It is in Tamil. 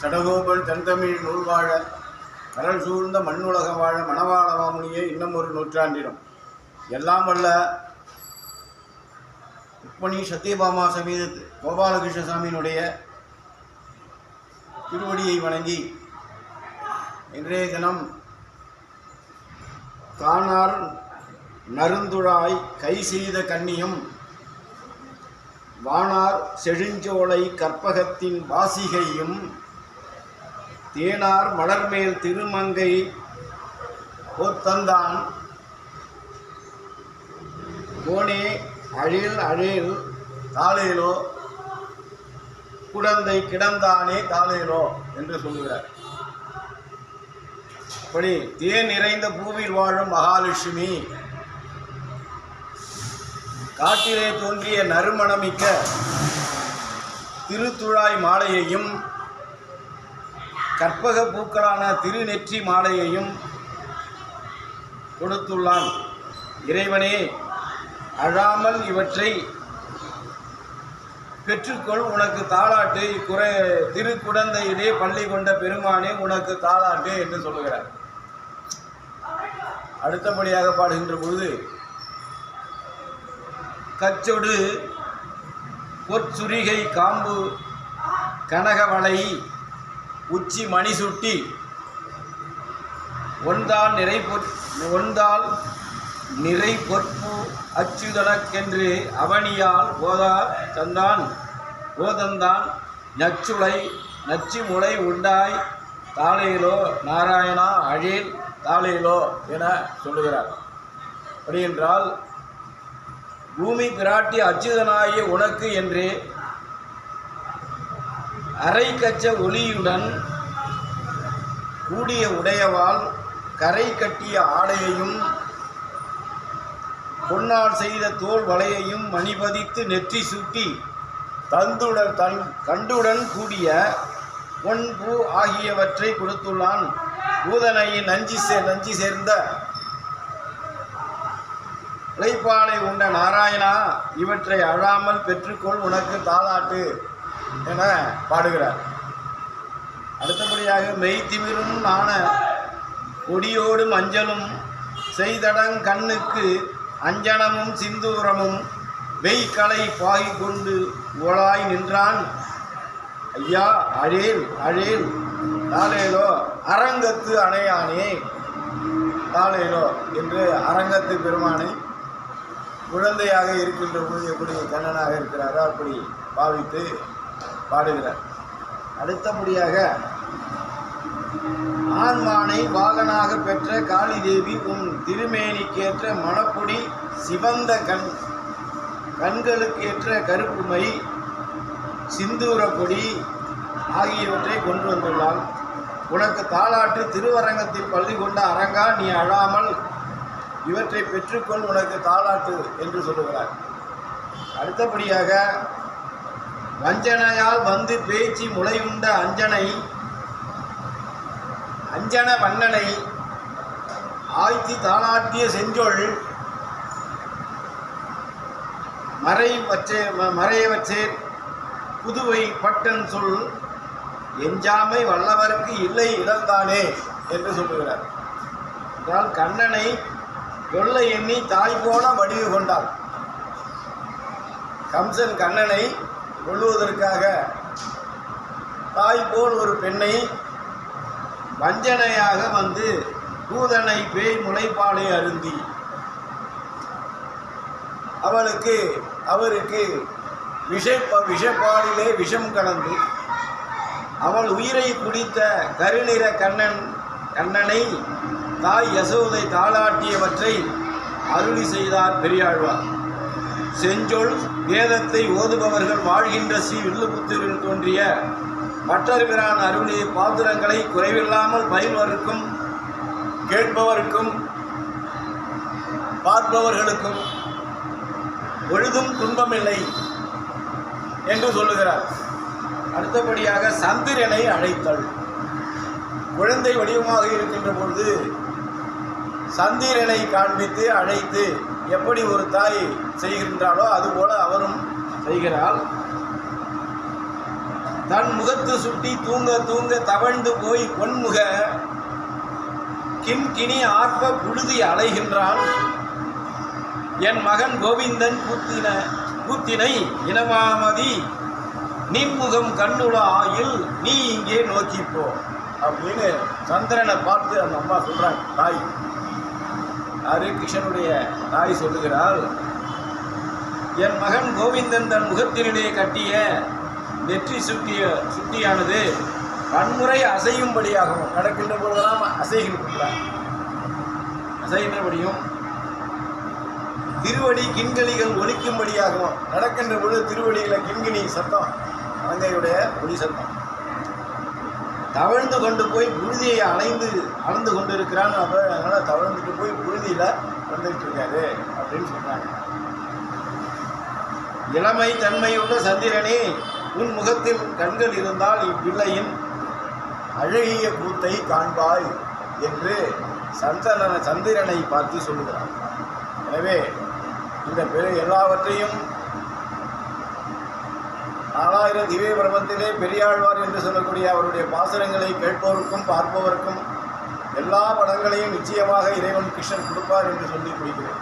சடகோபன் தன்தமிழ் நூல் வாழ கடல் சூழ்ந்த மண்ணுலகம் வாழ மணவாள மாமுனியே இன்னும் ஒரு நூற்றாண்டிலும் எல்லாம் வல்ல ருக்மணி சத்யபாமா சமீத கோபாலகிருஷ்ணசாமியினுடைய திருவடியை வணங்கி இன்றைய தினம் காணார் நறுந்துழாய் கை செய்த கன்னியும் வானார் செழுஞ்சோலை கற்பகத்தின் வாசிகையும் தேனார் மலர்மேல் திருமங்கை போத்தந்தான் கோனே அழில் அழில் தாளேலோ குழந்தை கிடந்தானே தாளேலோ என்று சொல்லுகிறார். அப்படி தேன் நிறைந்த பூவில் வாழும் மகாலட்சுமி காட்டிலே தோன்றிய நறுமணமிக்க திருத்துழாய் மாலையையும் கற்பக பூக்களான திருநெற்றி மாலையையும் கொடுத்துள்ளான். இறைவனே, அழாமல் இவற்றை பெற்றுக்கொள், உனக்கு தாளாட்டு, திருக்குடந்தையிலே பள்ளி கொண்ட பெருமானே உனக்கு தாளாட்டு என்று சொல்லுகிறார். அடுத்தபடியாக பாடுகின்ற பொழுது கச்சொடு பொற்சுரிகை காம்பு கனகவளை உச்சி மணி சுட்டி ஒன்றால் நிறை பொற்பு அச்சுதனக்கென்று அவனியால் ஓதந்தான் நச்சு முளை உண்டாய் தாளேலோ நாராயணா அழேல் தாளேலோ என சொல்லுகிறார். அப்படி என்றால் பூமி பிராட்டி அச்சுதனாகிய உனக்கு என்று அரை கச்ச ஒளியுடன் கூடிய உடையவாள் கரை கட்டிய ஆடையையும் பொன்னால் செய்த தோல் வளையையும் மணிபதித்து நெற்றி சுட்டி கண்டுடன் கூடிய பொன்பூ ஆகியவற்றை கொடுத்துள்ளான். பூதனையின் நஞ்சி சேர்ந்த உழைப்பாலை உண்ட நாராயணா, இவற்றை அழாமல் பெற்றுக்கொள், உனக்கு தாளாட்டு என பாடுகிறார். அடுத்தபடியாக மெய்திமிரும் நாண கொடியோடு மஞ்சளும் செய்தடங் கண்ணுக்கு அஞ்சனமும் சிந்தூரமும் வெய்களை பாகி கொண்டு ஓளாய் நின்றான். ஐயா அழேல் அழேல் தாளேலோ அரங்கத்து அணையானே தாளேலோ என்று அரங்கத்து பெருமானை குழந்தையாக இருக்கின்ற பொழுது எப்படி கண்ணனாக இருக்கிறாரோ அப்படி பாவித்து பாடுகிறார். அடுத்தபடியாக ஆண்மானை வாகனாக பெற்ற காளிதேவி உன் திருமேனிக்கேற்ற மணப்புடி சிவந்த கண்களுக்கேற்ற கருப்புமை சிந்தூரப்பொடி ஆகியவற்றை கொண்டு வந்துள்ளாள். உனக்கு தாளாட்டு, திருவரங்கத்தில் பள்ளி கொண்ட அரங்கா, நீ அழாமல் இவற்றை பெற்றுக்கொள், உனக்கு தாளாட்டு என்று சொல்லுகிறார். அடுத்தபடியாக வஞ்சனையால் வந்து பேச்சு முளையுண்ட அஞ்சன வண்ணனை ஆய்த்தி தாளாட்டிய செஞ்சொல் மறைய வச்சேர் புதுவை பட்டன் சொல் எஞ்சாமை வல்லவருக்கு இல்லை இழந்தானே என்று சொல்லுகிறார். என்றால் கண்ணனை கொல்லை எண்ணி தாய் போன வடிவு கொண்டாள். கம்சன் கண்ணனை கொல்லுவதற்காக தாய் போல் ஒரு பெண்ணை வஞ்சனையாக வந்து பூதனை பேய் முளைப்பாலை அருந்தி அவருக்கு விஷப்பாலிலே விஷம் கலந்து அவள் உயிரை குடித்த கருநிற கண்ணனை தாய் யசோதை தாளாட்டியவற்றை அருளி செய்தார் பெரியாழ்வார். செஞ்சொல் வேதத்தை ஓதுபவர்கள் வாழ்கின்ற ஸ்ரீ வில்லுபுத்தூரில் தோன்றிய மற்றவரான அருளிய பாத்திரங்களை குறைவில்லாமல் பயில்வருக்கும் கேட்பவருக்கும் பார்ப்பவர்களுக்கும் பொழுதும் துன்பமில்லை என்று சொல்லுகிறார். அடுத்தபடியாக சந்திரனை அழைத்தல். குழந்தை வடிவமாக இருக்கின்ற பொழுது சந்திரனை காண்பித்து அழைத்து எப்படி ஒரு தாய் செய்கின்றாளோ அதுபோல அவரும் செய்கிறாள். தன் முகத்து சுட்டி தூங்க தூங்க தவழ்ந்து போய் பொன்முக கிண்கிணி ஆர்ப்ப புழுதி அலைகின்றான். என் மகன் கோவிந்தன் கூத்தினை இனமாமதி நின்முகம் கண்ணுள ஆயில் நீ இங்கே நோக்கிப்போ அப்படின்னு சந்திரனை பார்த்து அந்த அம்மா சொல்றாங்க. தாய் யாரு? கிருஷ்ணனுடைய தாய் சொல்லுகிறாள், என் மகன் கோவிந்தன் தன் முகத்தினிலே கட்டிய நெற்றி சுட்டியானது பன்முறை அசையும்படியாகவும் நடக்கின்ற பொழுதெல்லாம் அசைகின்றபடியும் திருவடி கிண்கணிகள் ஒலிக்கும்படியாகவும் நடக்கின்ற பொழுது திருவடிகளை கிண்கிணி சத்தம் அலங்கையுடைய ஒளி சத்தம் தவழ்ந்து கொண்டு போய் புழுதியை அளந்து கொண்டு இருக்கிறான்னு அதனால் தவழ்ந்துட்டு போய் புழுதியில் வந்துட்டு இருக்காரு அப்படின்னு சொல்கிறாங்க. இளமை தன்மையுள்ள சந்திரனே, உன் முகத்தில் கண்கள் இருந்தால் இப்பிள்ளையின் அழகிய கூத்தை காண்பாய் என்று சந்திரனை பார்த்து சொல்லுகிறார். எனவே இந்த எல்லாவற்றையும் 4000 திவ்ய பிரபத்திலே பெரியாழ்வார் என்று சொல்லக்கூடிய அவருடைய பாசுரங்களை கேட்பவருக்கும் பார்ப்பவருக்கும் எல்லா படங்களையும் நிச்சயமாக இறைவன் கிருஷ்ணன் கொடுப்பார் என்று சொல்லி முடிக்கிறேன்.